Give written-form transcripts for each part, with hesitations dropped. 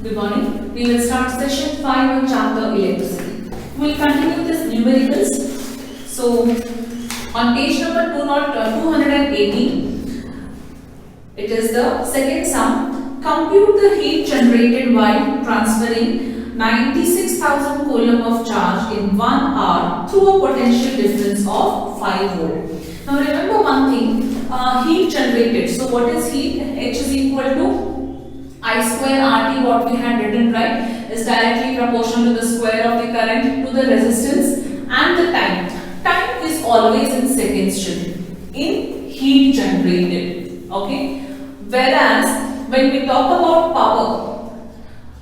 Good morning. We will start session 5 on chapter electricity. We will continue this numericals. So, on page number 218, it is the second sum. Compute the heat generated while transferring 96,000 coulomb of charge in 1 hour through a potential difference of 5 volt. Now remember one thing, heat generated. So what is heat? H is equal to I square RT, what we had written, right, is directly proportional to the square of the current to the resistance and the time. Time is always in seconds, children, in heat generated. Okay. Whereas when we talk about power,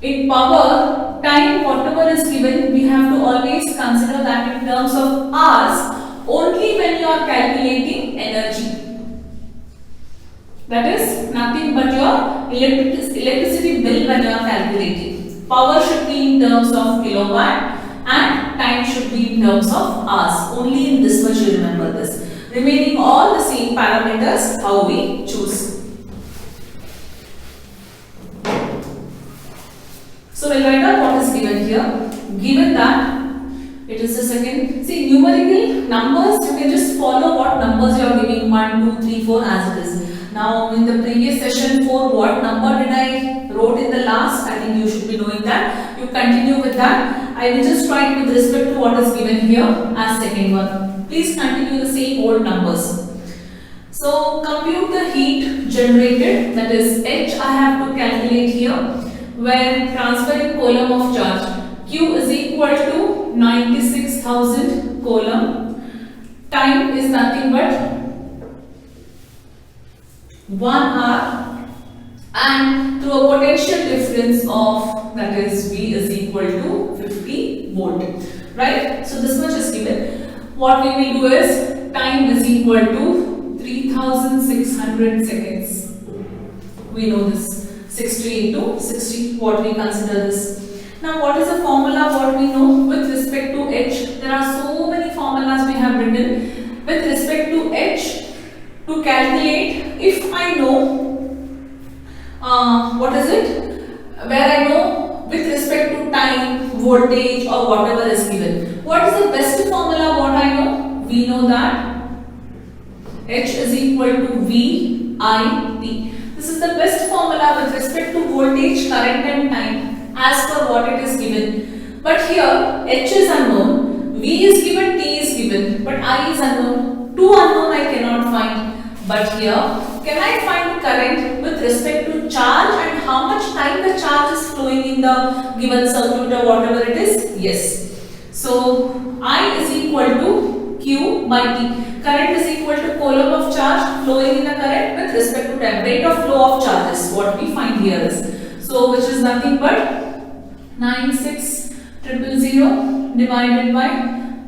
in power, time whatever is given, we have to always consider that in terms of hours only when you are calculating energy. That is nothing but your electricity bill when you are calculating. Power should be in terms of kilowatt and time should be in terms of hours. Only in this much you remember this. Remaining all the same parameters how we choose. So we'll write out what is given here. Given that it is the second. See, numerical numbers, you can just follow what numbers you are giving, 1, 2, 3, 4 as it is. Now in the previous session 4, what number did I wrote in the last? I think you should be knowing that. You continue with that. I will just write with respect to what is given here as second one. Please continue the same old numbers. So compute the heat generated, that is H I have to calculate here when transferring coulomb of charge. Q is equal to 96,000 coulomb. Time is nothing but 1 hour and through a potential difference of, that is V is equal to 50 volt. Right? So this much is given. What we will do is time is equal to 3600 seconds. We know this. 60 into 60. What we consider this. Now what is the formula what we know with respect to H? There are so many formulas we have written with respect to H to calculate. If I know what is it, where I know with respect to time, voltage or whatever is given. What is the best formula what I know? We know that H is equal to V I T. This is the best formula with respect to voltage, current and time as per what it is given. But here H is unknown, V is given, T is given, but I is unknown. Two unknown I cannot find. But here, can I find current with respect to charge and how much time the charge is flowing in the given circuit or whatever it is? Yes. So I is equal to Q by T. Current is equal to coulomb of charge flowing in the current with respect to time. Rate of flow of charges, what we find here is. So which is nothing but 96,000 divided by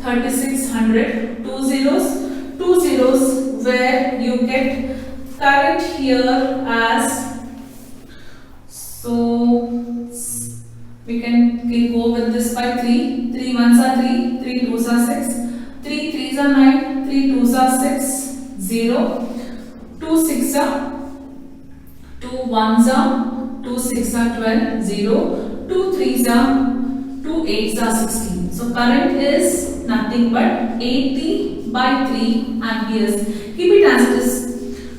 3600. Two zeros where you get current here as, so we can go with this by 3. 3 ones are 3, 3 twos are 6, 3 threes are 9, 3 twos are 6, 0, 2 6 are, 2 ones are, 2 6 are 12, 0, 2 threes are, 2 8s are 16. So current is nothing but 80 by 3 amperes. Keep it as it is.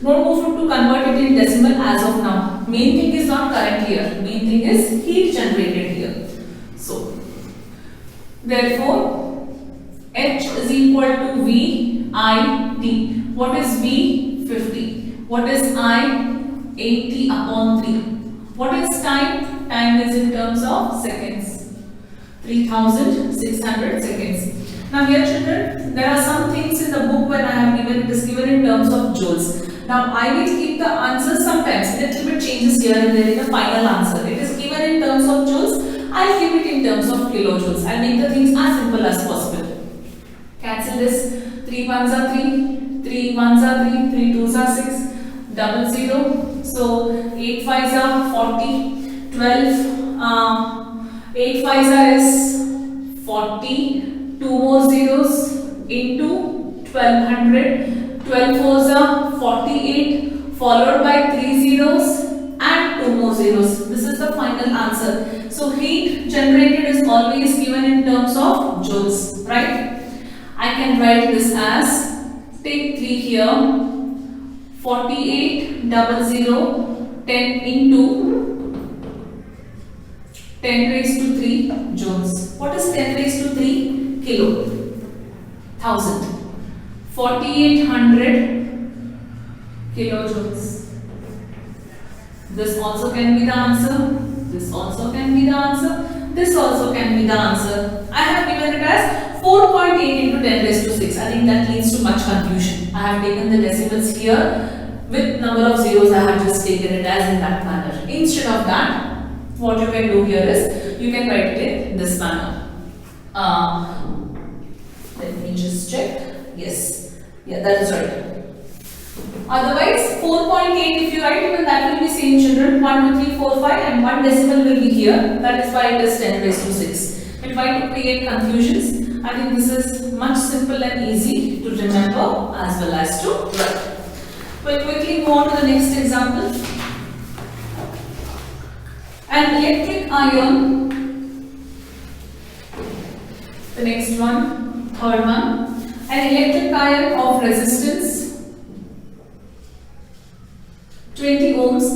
Don't move to convert it in decimal as of now. Main thing is not current here. Main thing is heat generated here. So, therefore, H is equal to V I T. What is V? 50. What is I? 80 upon 3. What is time? Time is in terms of seconds. 3600 seconds. Now here children, there are some things in the book where I have given, it is given in terms of joules. Now I will keep the answers sometimes, little bit changes here and there in the final answer. It is given in terms of joules, I will keep it in terms of kilojoules. I will make the things as simple as possible. Cancel this, 3 ones are 3, 3 ones are 3, 3 twos are 6, 00. So 8 fives are 40, 12, 8 fives are is 40. 2 more zeros into 1200, 12 fours are 48 followed by 3 zeros and 2 more zeros. This is the final answer. So heat generated is always given in terms of joules, right? I can write this as, take 3 here, 4800 10 into 10 raised to 3 joules. What is 10 raised to 3? Kilo. 1000. 4800 kilojoules. This also can be the answer. This also can be the answer. This also can be the answer. I have given it as 4.8 into 10 raised to 6. I think that leads to much confusion. I have taken the decimals here. With number of zeros, I have just taken it as in that manner. Instead of that, what you can do here is, you can write it in this manner. Let me just check. Yes. Yeah, that is right. Otherwise, 4.8, if you write, even that will be same, children. 1, 2, 3, 4, 5 and 1 decimal will be here. That is why it is 10 raised to 6. And why to create confusions? I think this is much simple and easy to remember as well as to write. We'll quickly move on to the next example. An electric iron, the next one, third one. An electric iron of resistance 20 ohms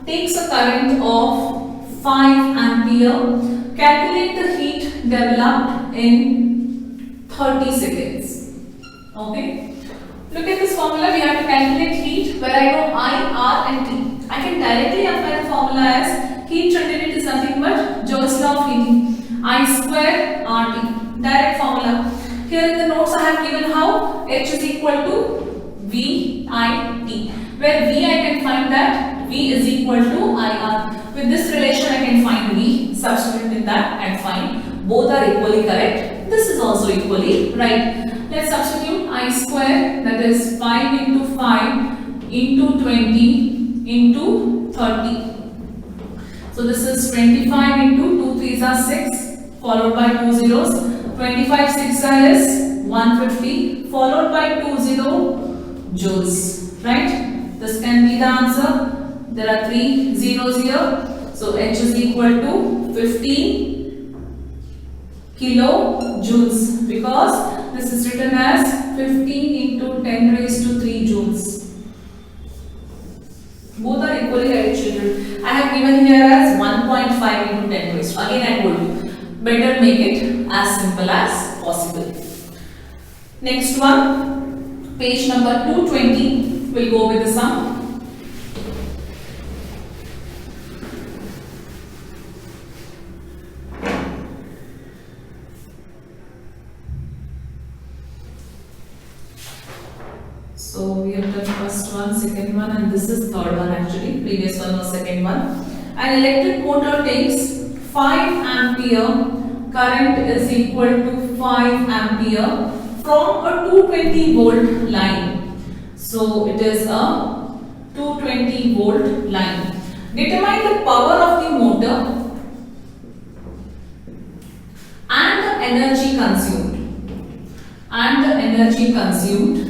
takes a current of 5 ampere. Calculate the heat developed in 30 seconds. Okay. Look at this formula. We have to calculate heat where I know I, R and T. I can directly apply the formula as heat generated is nothing but Joule's law of heating. I square RT. Direct formula. Here in the notes I have given how H is equal to V I T. Where V I can find that V is equal to IR. With this relation I can find V, substitute in that and find both are equally correct. This is also equally right. Let's substitute I square, that is 5 into 5 into 20 into 30. So this is 25 into 2 3s are 6 followed by 2 zeros. 25 6 is 150 followed by 2 joules, right? This can be the answer. There are 3 zeros here. So H is equal to 15 kilojoules because this is written as 15 into 10 raised to 3 joules. Both are equally right, children. I have given here as 1.5 into 10 raised. Again I told you, better make it as simple as possible. Next one, page number 220. We'll go with the sum. So we have done first one, second one and this is third one actually. Previous one was second one. An electric motor takes 5 ampere. Current is equal to 5 ampere from a 220 volt line. So it is a 220 volt line. Determine the power of the motor and the energy consumed. And the energy consumed.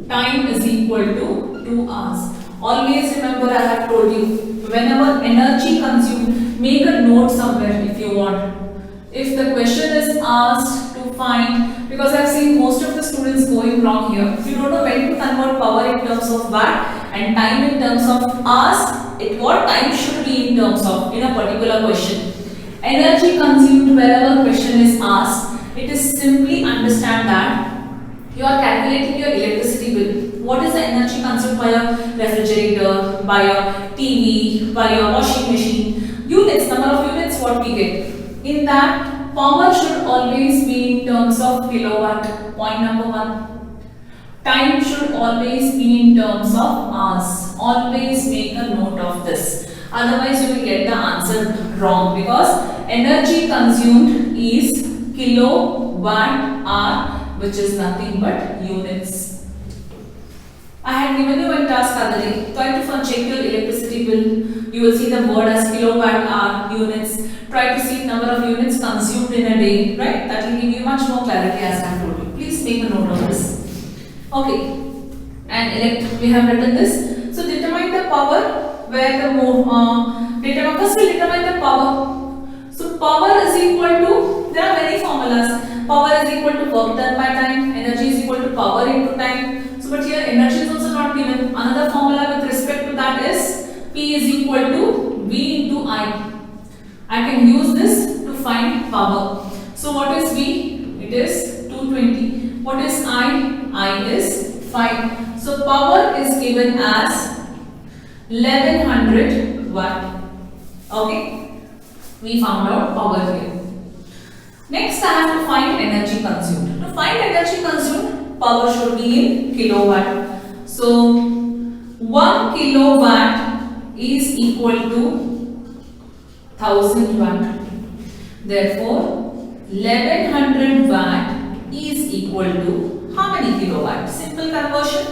Time is equal to 2 hours. Always remember I have told you, whenever energy consumed, make a note somewhere if you want. If the question is asked to find, because I have seen most of the students going wrong here, you don't know when to convert power in terms of watt and time in terms of hours, what time should be in terms of in a particular question. Energy consumed wherever question is asked, it is simply understand that you are calculating your electricity bill. What is the energy consumed by a refrigerator, by a TV, by a washing machine? Units, number of units what we get. In that, power should always be in terms of kilowatt. Point number 1. Time should always be in terms of hours. Always make a note of this. Otherwise, you will get the answer wrong because energy consumed is kilowatt hour, which is nothing but units. I had given you one task other day. Try to check your electricity bill. You will see the word as kilowatt hour, units. Try to see number of units consumed in a day, right? That will give you much more clarity as I have told you. Please make a note of this. Okay. And we have written this. So determine the power where the first we'll determine the power. So power is equal to, there are many formulas. Power is equal to work done by time, energy is equal to power into time. So but here energy is also not given. Another formula with respect to that is P is equal to V into I. I can use this to find power. So what is V? It is 220. What is I? I is 5. So power is given as 1100 watt. Okay, we found out power here. Next I have to find energy consumed. To find energy consumed, power should be in kilowatt. So 1 kilowatt is equal to 1000 watt. Therefore 1100 watt is equal to how many kilowatt? Simple conversion.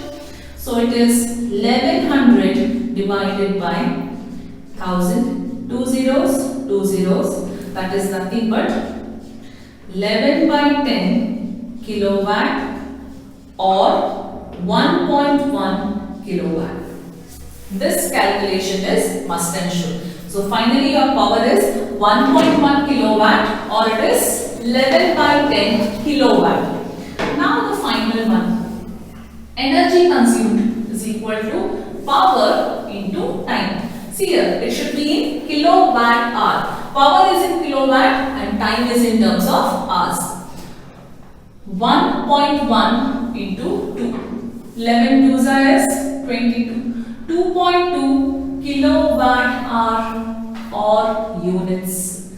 So it is 1100 divided by 1000. 2 zeros, 2 zeros. That is nothing but 11 by 10 kilowatt or 1.1 kilowatt. This calculation is must and should. So finally your power is 1.1 kilowatt or it is 11 by 10 kilowatt. Now the final one. Energy consumed is equal to power into time. See here, it should be in kilowatt hour. Power is in kilowatt and time is in terms of hours. 1.1 into 2. 11 2s is 22. 2.2 kilowatt hour or units.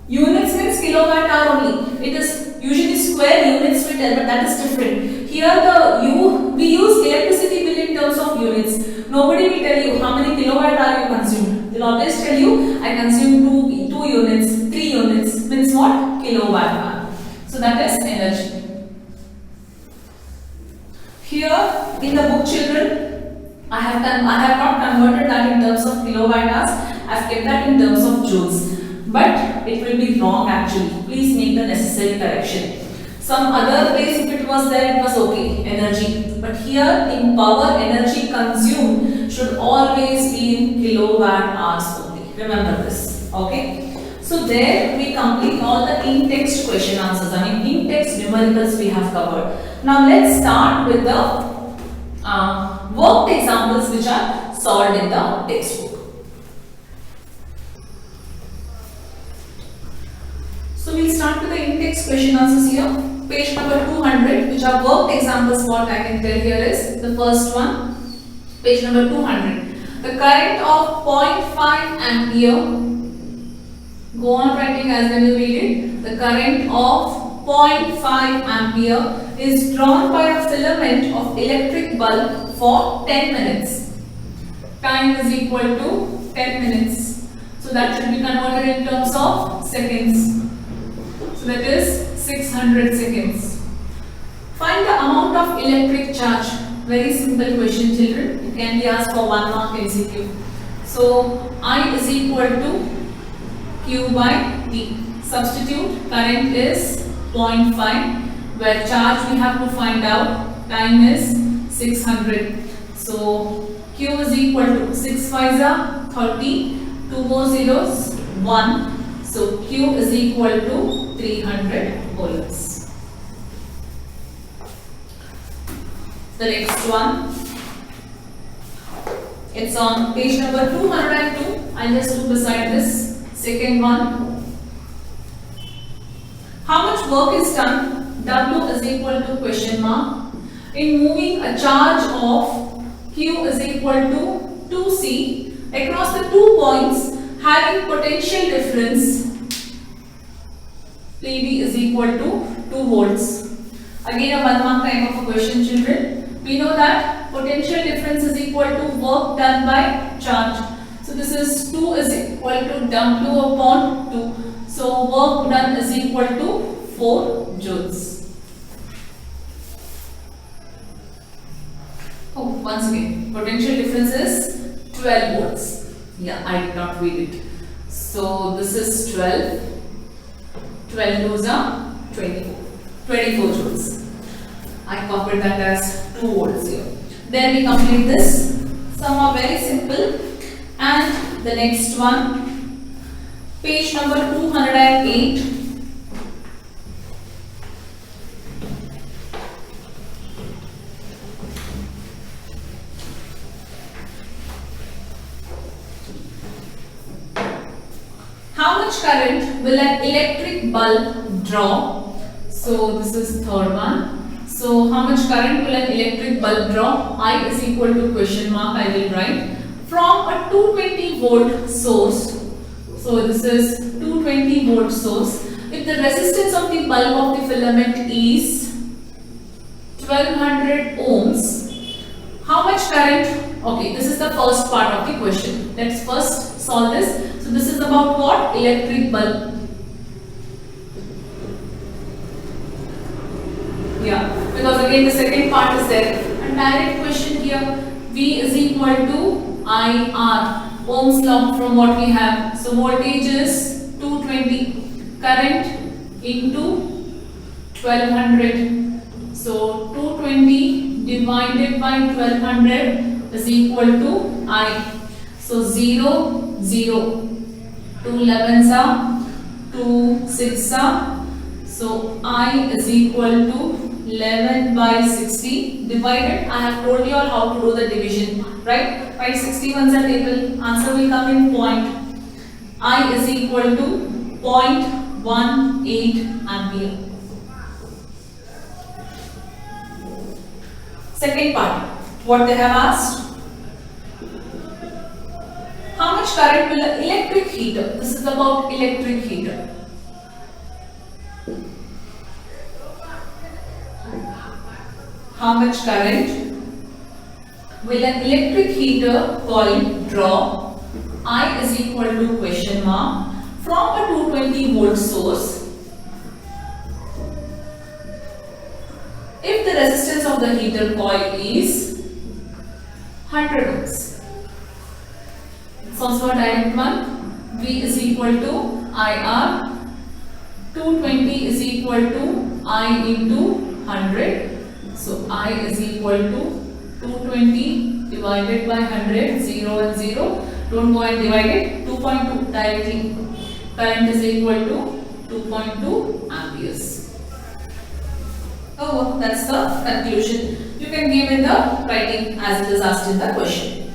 Units means kilowatt hour only. It is usually square units we tell, but that is different. Here we use electricity bill in terms of units. Nobody will tell you how many kilowatt hour you consumed. They'll always tell you I consume 2 units, 3 units means what? Kilowatt hour. So that is energy. Here in the book children, I have not converted that in terms of kilowatt hours. I have kept that in terms of joules. But it will be wrong actually. Please make the necessary correction. Some other place if it was there it was okay, energy. But here in power, energy consumed should always be in kilowatt hours only. Remember this. Okay. So there we complete all the in-text question answers. I mean in-text numericals we have covered. Now let's start with the worked examples which are solved in the textbook. So we'll start with the in-text question answers here. Page number 200, which are worked examples. What I can tell here is the first one, page number 200. The current of 0.5 ampere. Go on writing as when you read it. The current of 0.5 ampere is drawn by a filament of electric bulb for 10 minutes. Time is equal to 10 minutes. So that should be converted in terms of seconds. So that is 600 seconds. Find the amount of electric charge. Very simple question children. It can be asked for 1 mark MCQ. So I is equal to Q by T. Substitute. Current is 0.5. Where charge we have to find out. Time is 600. So Q is equal to 6 5s are 30. 2 more zeros 1. So Q is equal to 300 coulombs. The next one, it's on page number 202. I'll just do beside this second one. How much work is done? W is equal to question mark in moving a charge of Q is equal to 2C across the 2 points having potential difference PV is equal to 2 volts. Again a 1 mark type of a question children. We know that potential difference is equal to work done by charge. So this is 2 is equal to W upon 2. So work done is equal to 4 joules. Oh, once again, potential difference is 12 volts. Yeah, I did not read it. So this is 12. 12 those are 24 joules. I copied that as 2 volts here. Then we complete this. Some are very simple. And the next one, page number 208. How much current will an electric bulb draw? So this is third one. So how much current will an electric bulb draw? I is equal to question mark, I will write, from a 220 volt source. So this is 220 volt source. If the resistance of the bulb of the filament is 1200 ohms, how much current? Okay, this is the first part of the question. Let's first solve this. So this is about what? Electric bulb. Yeah, because again the second part is there. And direct question here, V is equal to IR. Ohm's law from what we have. So voltage is 220. Current into 1200. So 220 divided by 1200 is equal to I. So 0, 0. 2 11s are 2 6 are. So I is equal to 11 by 60 divided. I have told you all how to do the division, right? Write 60 ones at table. Answer will come in point. I is equal to 0.18 ampere. Second part, what they have asked. How much current will an electric heater? This is about electric heater. How much current will an electric heater coil draw? I is equal to question mark from a 220 volt source. If the resistance of the heater coil is 100 ohms. It's also a direct one. V is equal to IR. 220 is equal to I into 100. So I is equal to 220 divided by 100, 0 and 0. Don't go and divide it. 2.2 directly. Current is equal to 2.2 amperes. Oh, that's the conclusion. You can give in the writing as it is asked in the question.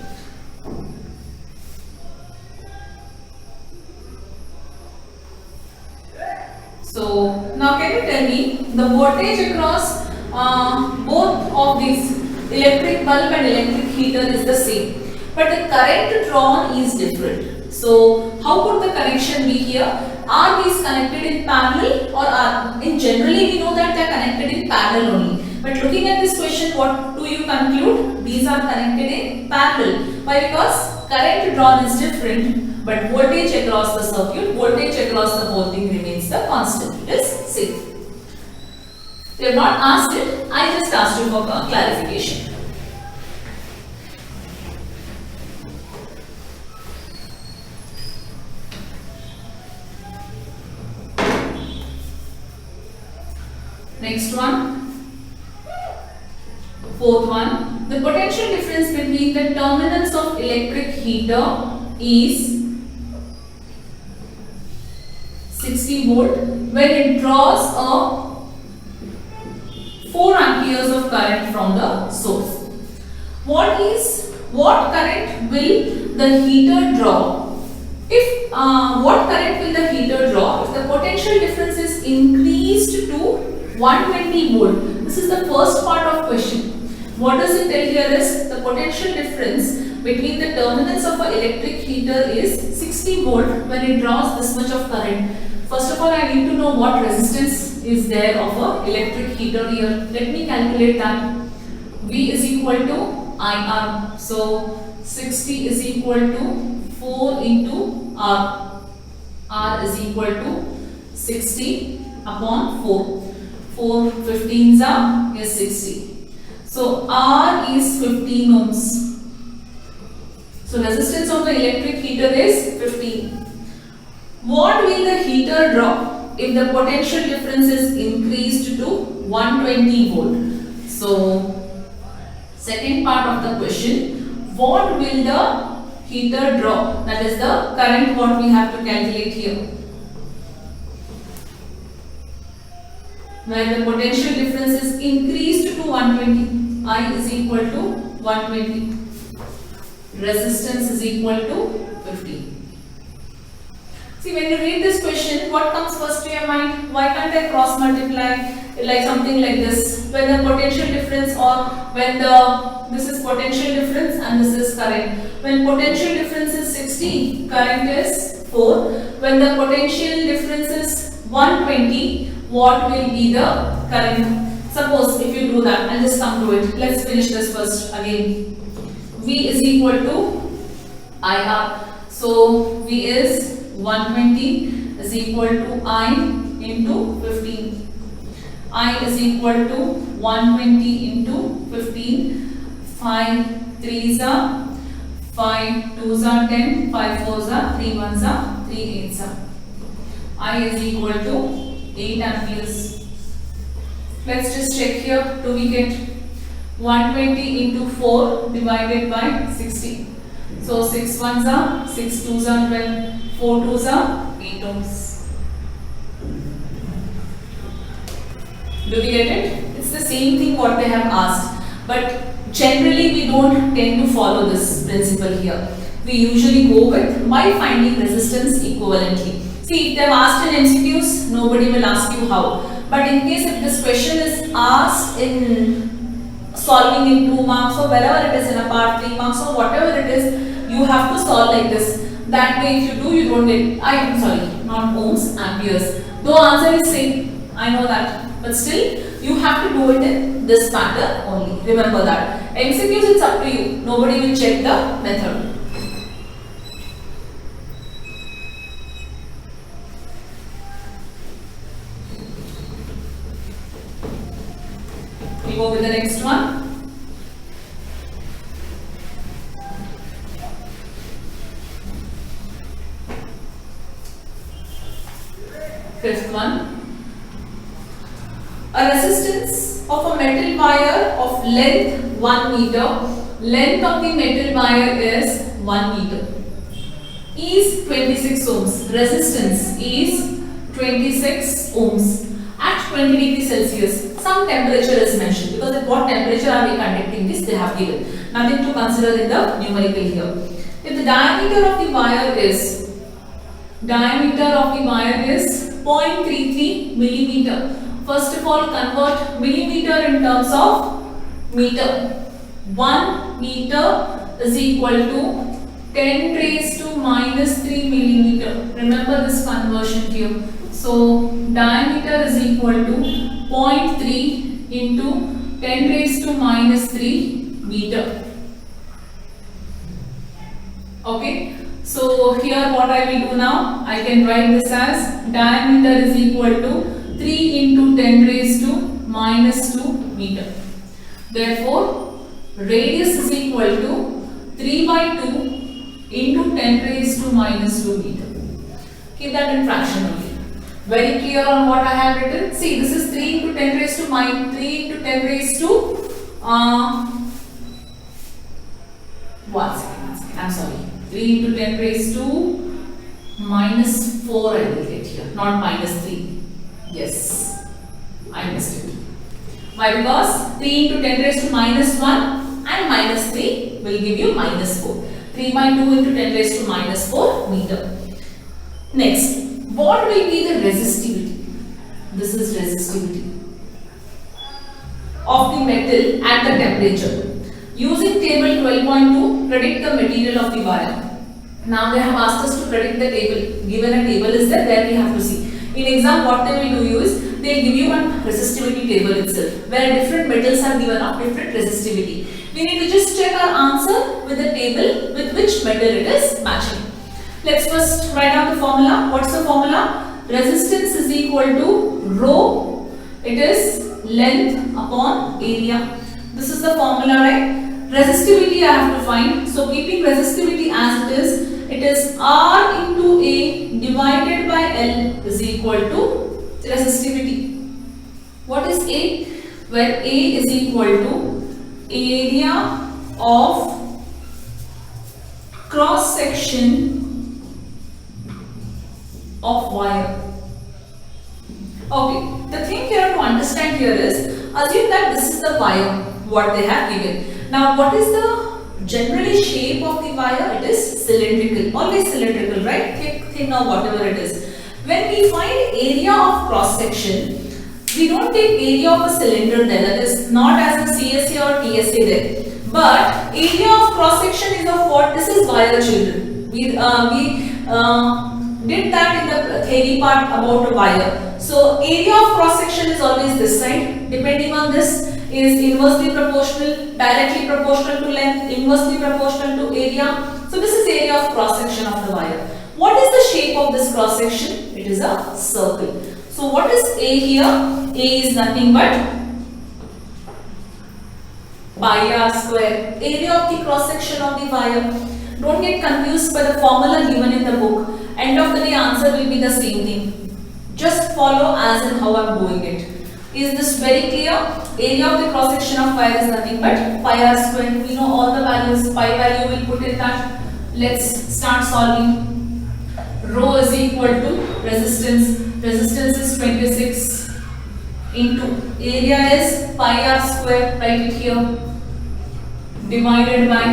So now can you tell me the voltage across both of these electric bulb and electric heater is the same, but the current drawn is different. So how could the connection be here? Are these connected in parallel or are in generally we know that they are connected in parallel only. But looking at this question, what do you conclude? These are connected in parallel. Why? Because current drawn is different, but voltage across the circuit, voltage across the whole thing remains the constant. It is same. They have not asked it. I just asked you for clarification. Next one. Fourth one. The potential difference between the terminals of electric heater is 60 volt when it draws a 4 amperes of current from the source. What current will the heater draw? If what current will the heater draw if the potential difference is increased to 120 volt? This is the first part of question. What does it tell here is the potential difference between the terminals of an electric heater is 60 volt when it draws this much of current. First of all, I need to know what resistance is there of an electric heater here. Let me calculate that. V is equal to IR. So 60 is equal to 4 into R. R is equal to 60 upon 4. 4 15s are is 60. So R is 15 ohms. So resistance of the electric heater is 15. What will the heater draw if the potential difference is increased to 120 volt? So second part of the question, what will the heater draw. That is the current what we have to calculate here. Where the potential difference is increased to 120. I is equal to 120. Resistance is equal to 50. See, when you read this question, what comes first to your mind? Why can't I cross multiply like something like this? When the potential difference, or when this is potential difference and this is current. When potential difference is 60, current is 4. When the potential difference is 120, what will be the current? Suppose if you do that, I'll just come to it. Let's finish this first again. V is equal to IR. So V is 120 is equal to I into 15. I is equal to 120 into 15. 5 3s are 5 2s are 10, 5 4s are 3 1s are 3 8s are. I is equal to 8 amperes. Let's just check here. Do we get 120 into 4 divided by 60? So 6 1s are 6 2s are 12, 4 2s are 8 ohms. Do we get it? It's the same thing what they have asked, but generally we don't tend to follow this principle here. We usually go with by finding resistance equivalently. See, if they have asked in MCQs, nobody will ask you how. But in case if this question is asked in solving in 2 marks or wherever it is in a part 3 marks or whatever it is, you have to solve like this. That way if you do, you don't get, not ohms, amperes. Though answer is same, I know that. But still, you have to do it in this pattern only. Remember that. MCQs, it's up to you. Nobody will check the method. We go with the next one. Fifth one. A resistance of a metal wire of length 1 meter. Length of the metal wire is 1 meter. Is 26 ohms. Resistance is 26 ohms. At 20 degrees Celsius, some temperature is mentioned, because at what temperature are we conducting this, they have given. Nothing to consider in the numerical here. If the diameter of the wire is 0.33 millimeter. First of all, convert millimeter in terms of meter. 1 meter is equal to 10 raised to minus 3 millimeter. Remember this conversion here. So, diameter is equal to 0.3 into 10 raised to minus 3 meter. Okay. So, here what I will do now, I can write this as diameter is equal to 3 into 10 raised to minus 2 meter. Therefore, radius is equal to 3 by 2 into 10 raised to minus 2 meter. Keep that in fraction only. Very clear on what I have written. See, this is 3 into 10 raised to minus 3 into 10 raised to 1 second. I'm sorry. 3 into 10 raised to minus 4 I will get here, not minus 3. Yes, I missed it. Why? Because 3 into 10 raised to minus 1 and minus 3 will give you minus 4. 3 by 2 into 10 raised to minus 4 meter. Next, what will be the resistivity? This is resistivity of the metal at the temperature. Using table 12.2, predict the material of the wire. Now they have asked us to predict the table. Given a table is there we have to see. In exam, what they will do is, they give you one resistivity table itself, where different metals are given of different resistivity. We need to just check our answer with the table with which metal it is matching. Let's first write out the formula. What's the formula? Resistance is equal to rho. It is length upon area. This is the formula, right? Resistivity I have to find. So keeping resistivity as it is R into A divided by L is equal to resistivity. What is A? Where A is equal to area of cross section of wire. Okay, the thing here to understand here is, assume that this is the wire what they have given. Now what is the generally shape of the wire? It is cylindrical, always cylindrical, right? Thick, thin or whatever it is. When we find area of cross section, we don't take area of a cylinder there, that is not as a CSA or TSA there. But area of cross section is of what? This is wire, children. We did that in the theory part about a wire. So area of cross section is always this side. Depending on this is inversely proportional, directly proportional to length, inversely proportional to area. So this is area of cross section of the wire. What is the shape of this cross section? It is a circle. So what is A here? A is nothing but pi r square, area of the cross section of the wire. Don't get confused by the formula given in the book. End of the day answer will be the same thing. Just follow as in how I am doing it. Is this very clear? Area of the cross section of wire is nothing but pi r square. We know all the values. Pi value will put in that. Let's start solving. Rho is equal to resistance. Resistance is 26 into area is pi r square. Write it here. Divided by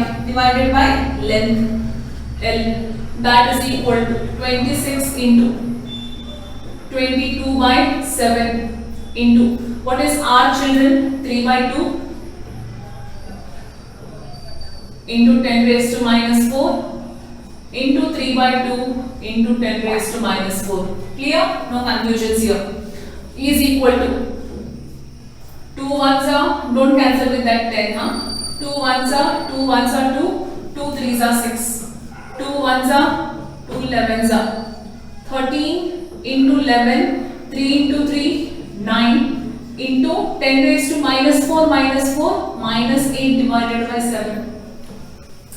length L. That is equal to 26 into 22 by 7 into what is r, children? 3 by 2 into 10 raised to minus 4 into 3 by 2 into 10 raised to minus 4. Clear? No confusions here. Is equal to 2 ones are, don't cancel with that 10, huh? 2 ones are 2, 2, 2 3s are 6, 2 ones are 2 11s are 13 into 11, 3 into 3, 9 into 10 raised to minus 4, minus 8 divided by 7.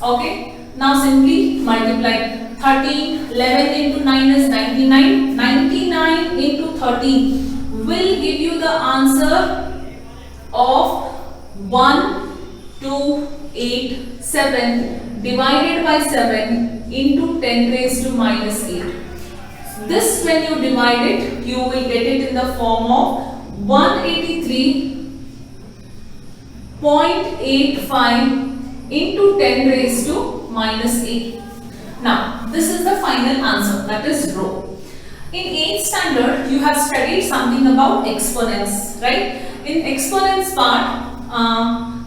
Okay, now simply multiply. 13, 11 into 9 is 99, 99 into 13 will give you the answer of 1287 divided by 7 into 10 raised to minus 8. This, when you divide it, you will get it in the form of 183.85 into 10 raised to minus 8. Now, this is the final answer, that is rho. In 8th standard, you have studied something about exponents, right? In exponents part,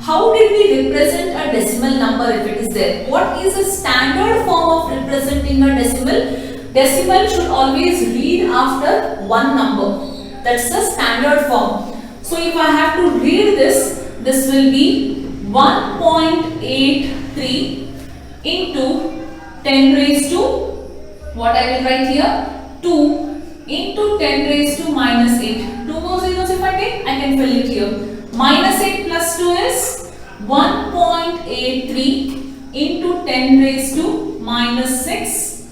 how did we represent a decimal number if it is there? What is a standard form of representing a decimal? Decimal should always read after one number. That's the standard form. So if I have to read this, this will be 1.83 into 10 raised to, what I will write here, 2 into 10 raised to minus 8. 2 more zeros if I take, I can fill it here. Minus 8 plus 2 is 1.83 into 10 raised to minus 6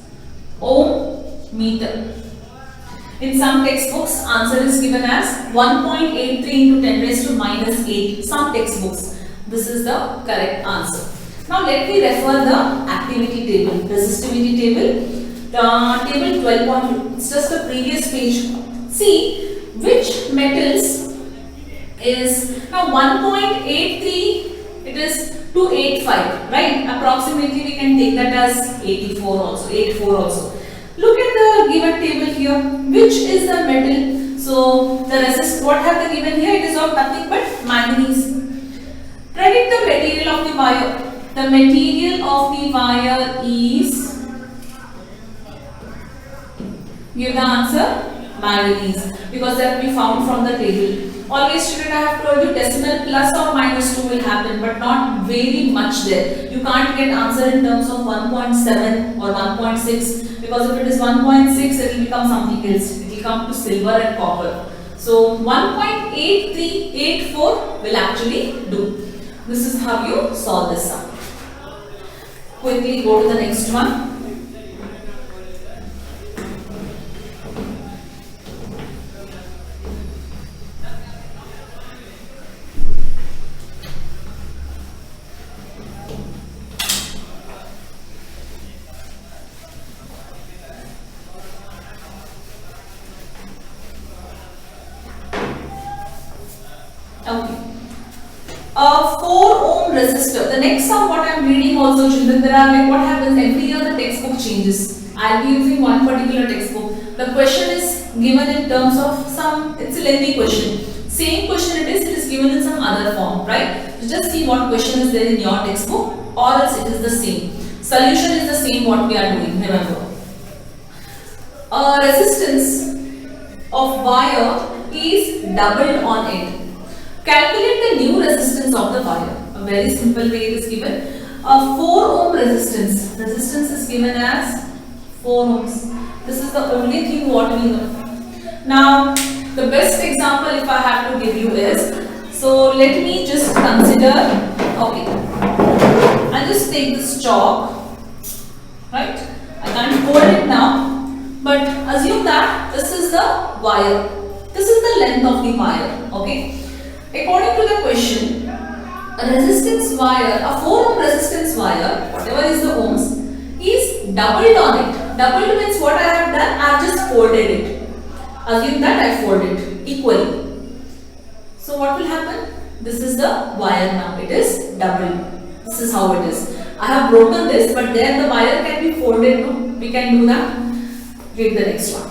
ohm meter. In some textbooks, answer is given as 1.83 into 10 raised to minus 8. Some textbooks. This is the correct answer. Now let me refer the activity table, resistivity table, table 12.2. It's just the previous page. See which metals is now 1.83. It is 285, right? Approximately we can take that as 84 also, 84 also. Look at the given table here. Which is the metal? So the resist, what have they given here? It is of nothing but manganese. Predict the material of the wire. The material of the wire is, give the answer, manganese, because that we found from the table. Always student, I have told you decimal plus or minus 2 will happen, but not very much there. You can't get answer in terms of 1.7 or 1.6, because if it is 1.6 it will become something else. It will come to silver and copper. So 1.8384 will actually do. This is how you solve this sum. Quickly go to the next one. resistor. The next sum what I am reading also, children, there are like what happens every year the textbook changes. I will be using one particular textbook. The question is given in terms of some, it's a lengthy question. Same question it is given in some other form, right? So just see what question is there in your textbook, or else it is the same. Solution is the same what we are doing, remember. A resistance of wire is doubled on it. Calculate the new resistance of the wire. A very simple way it is given. A 4 ohm resistance. Resistance is given as 4 ohms. This is the only thing what we know. Now, the best example if I have to give you is, so let me just consider, okay, I'll just take this chalk, right? I can't hold it now, but assume that this is the wire. This is the length of the wire, okay? According to the question, a resistance wire, a 4 ohm resistance wire, whatever is the ohms, is doubled on it. Doubled means what I have done, I have just folded it. Assume that I fold it equally. So what will happen? This is the wire now. It is doubled. This is how it is. I have broken this, but there the wire can be folded too. We can do that. Read the next one.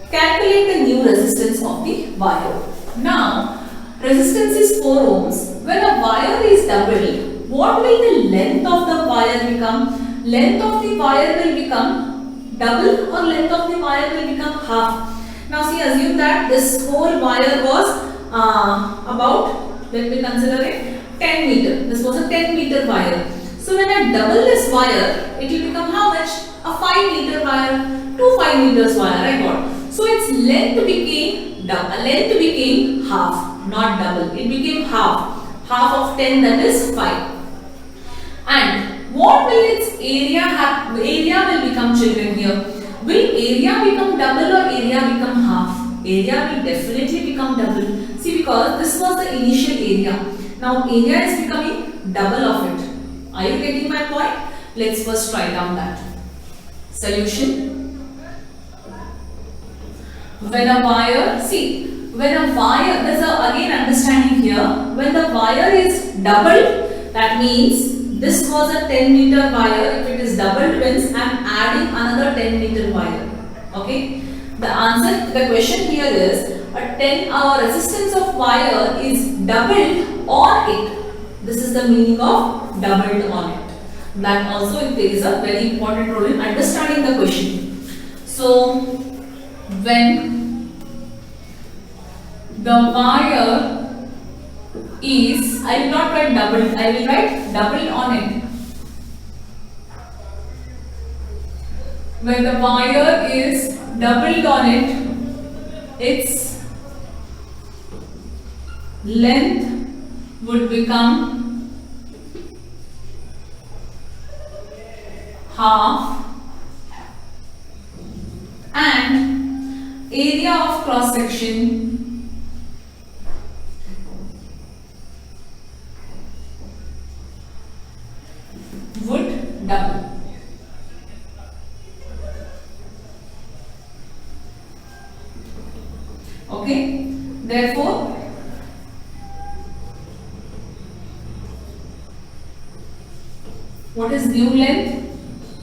Calculate the new resistance of the wire. Now, resistance is 4 ohms. When a wire is doubled, what will the length of the wire become? Length of the wire will become double, or length of the wire will become half. Now see, assume that this whole wire was about, let me consider it, 10 meter. This was a 10 meter wire. So when I double this wire, it will become how much? A 5 meter wire, 2 5 meters wire I got. So its length became double. Length became half, not double. It became half. Half of 10, that is 5. And what will its area have? Area will become, children, here. Will area become double or area become half? Area will definitely become double. See, because this was the initial area. Now area is becoming double of it. Are you getting my point? Let's first write down that. Solution. When a wire, see, when a wire, there's a again understanding here. When the wire is doubled, that means this was a 10 meter wire. If it is doubled means I am adding another 10 meter wire. Okay. The answer, the question here is a 10 resistance of wire is doubled on it. This is the meaning of doubled on it. That also it plays a very important role in understanding the question. So when the wire is, I will not write doubled, I will write doubled on it. When the wire is doubled on it, its length would become half and area of cross section would double. Okay, therefore what is new length?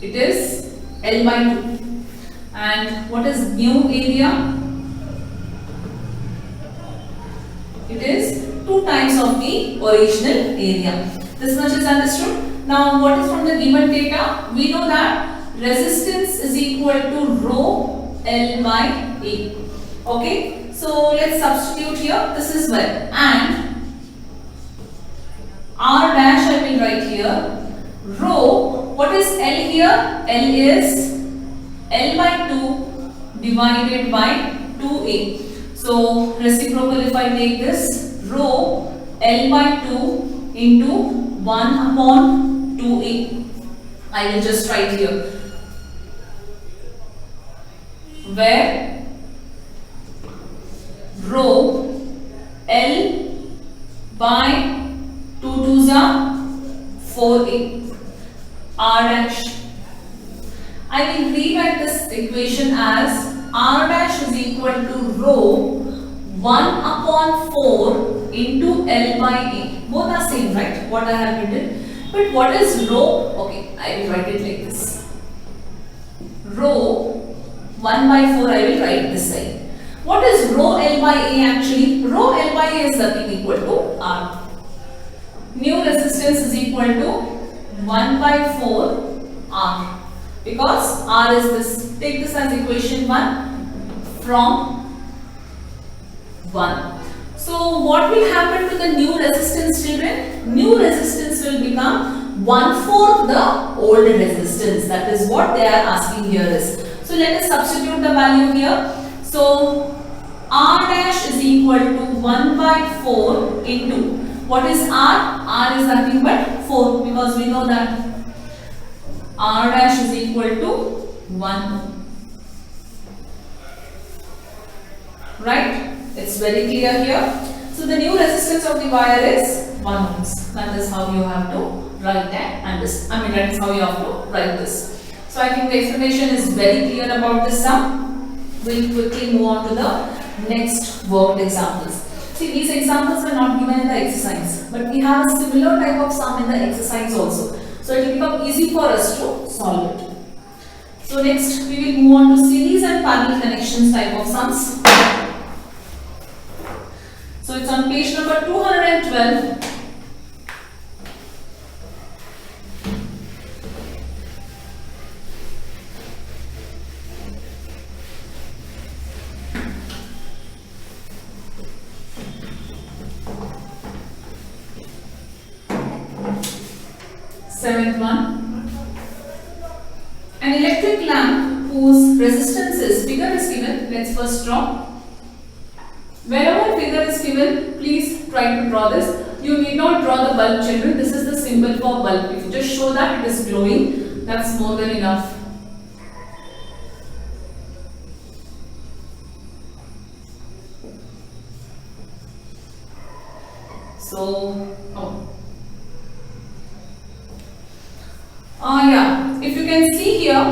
It is L by 2. And what is new area? It is 2 times of the original area. This much is understood. Now what is from the given data? We know that resistance is equal to rho L by A. Okay, so let's substitute here. This is well, and R dash I will write here. Rho, what is L here? L is L by 2 divided by 2A. So reciprocal, if I take this, rho L by 2 into 1 upon 2A. I will just write here, where rho L by 2 2s are 4A. R dash. I will rewrite this equation as R dash is equal to rho 1 upon 4 into L by A. Both are same, right? What I have written. But what is rho? Okay, I will write it like this. Rho 1 by 4 I will write this side. What is rho L by A actually? Rho L by A is nothing equal to R. New resistance is equal to 1 by 4 R. Because R is this. Take this as equation 1 from 1. So what will happen to the new resistance, children? New resistance will become 1/4 the old resistance. That is what they are asking here is. So let us substitute the value here. So R dash is equal to 1 by 4 into, what is R? R is nothing but 4, because we know that R dash is equal to 1. Right? It's very clear here. So the new resistance of the wire is 1 ohms. That is how you have to write that, and this, that is how you have to write this. So I think the explanation is very clear about this sum. We'll quickly move on to the next worked examples. See, these examples are not given in the exercise, but we have a similar type of sum in the exercise also. So it will become easy for us to solve it. So next we will move on to series and parallel connections type of sums. So it's on page number 212. Seventh one. An electric lamp whose resistance is, figure is given. Let's first draw. Wherever figure is given, please try to draw this. You need not draw the bulb, children. This is the symbol for bulb. If you just show that it is glowing, that's more than enough. So, yeah, if you can see here,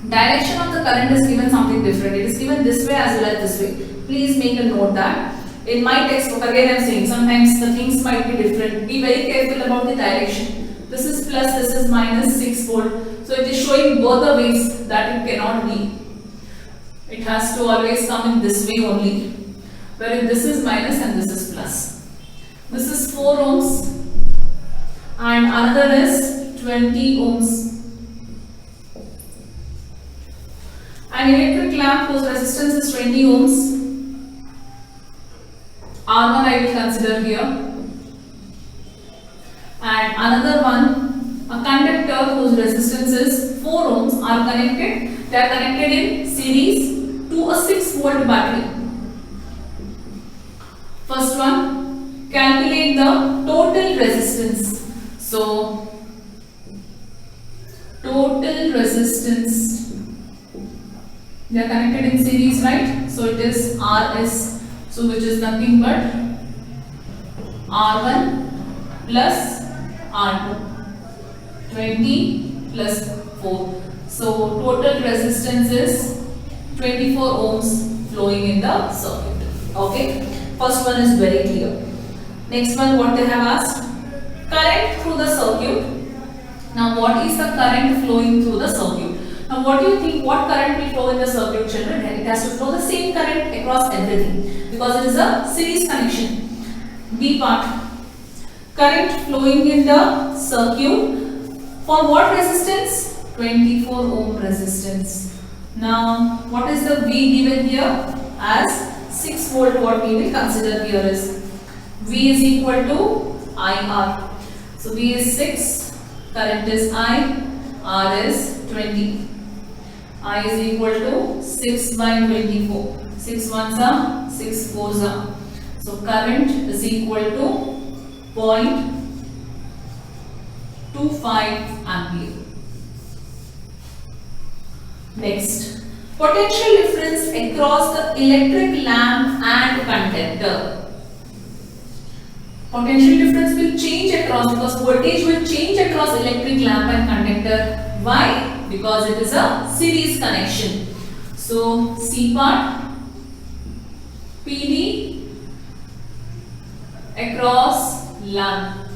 direction of the current is given something different. It is given this way as well as this way. Please make a note that. In my textbook, again I am saying, sometimes the things might be different. Be very careful about the direction. This is plus, this is minus 6 volt. So it is showing both the ways that it cannot be. It has to always come in this way only. Wherein this is minus and this is plus. This is 4 ohms and another is 20 ohms. An electric lamp whose resistance is 20 ohms. R1 I will consider here. And another one, a conductor whose resistance is 4 ohms are connected. They are connected in series to a 6 volt battery. First one, calculate the total resistance. So, total resistance, they are connected in series, right? So it is RS, so which is nothing but R1 plus R2, 20 plus 4. So total resistance is 24 ohms flowing in the circuit. Okay, first one is very clear. Next one, what they have asked, current through the circuit. Now what is the current flowing through the circuit? Now what do you think, what current will flow in the circuit, children? It has to flow the same current across everything because it is a series connection. B part, current flowing in the circuit for what resistance? 24 ohm resistance. Now what is the V given here as 6 volt? What we will consider here is V is equal to IR. So V is 6, current is I, R is 20. I is equal to 6 by 24. 6 ones are 6 fours are. So current is equal to 0.25 ampere. Next, potential difference across the electric lamp and conductor. Potential difference will change across because voltage will change across electric lamp and conductor. Why? Because it is a series connection. So C part, PD across lamp.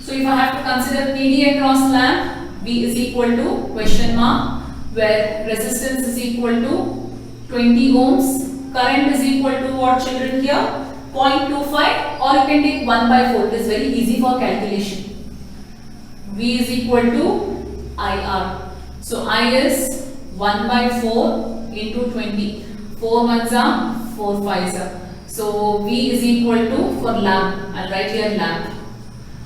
So if I have to consider PD across lamp, V is equal to question mark, where resistance is equal to 20 ohms, current is equal to what children here? 0.25, or you can take 1 by 4. It is very easy for calculation. V is equal to IR. So I is 1 by 4 into 20. 4 ones are 4 fives are. So V is equal to, for lamp, I'll write here lamp,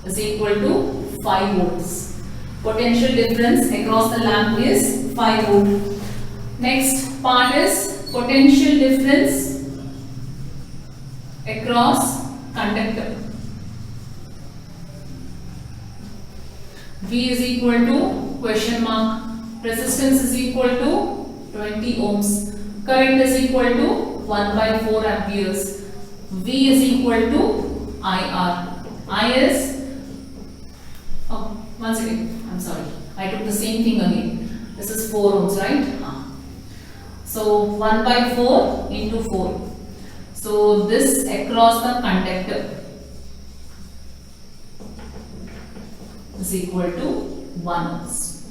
is equal to 5 volts. Potential difference across the lamp is 5 volt. Next part is potential difference across conductor. V is equal to question mark, resistance is equal to 20 ohms, current is equal to 1 by 4 amperes, V is equal to IR. I is, oh, one second, I'm sorry, I took the same thing again. This is 4 ohms, right? So 1 by 4 into 4. So this across the conductor is equal to 1 ohms.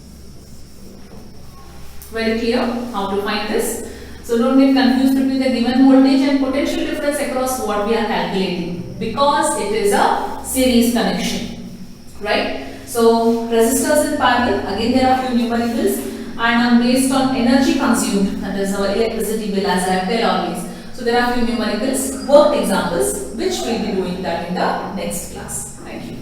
Very clear how to find this? So don't get confused between the given voltage and potential difference across what we are calculating, because it is a series connection, right? So resistors in parallel, again there are few numericals, and based on energy consumed, that is our electricity bill, as I have tell always. So there are few numericals, worked examples, which we will be doing that in the next class. Thank you.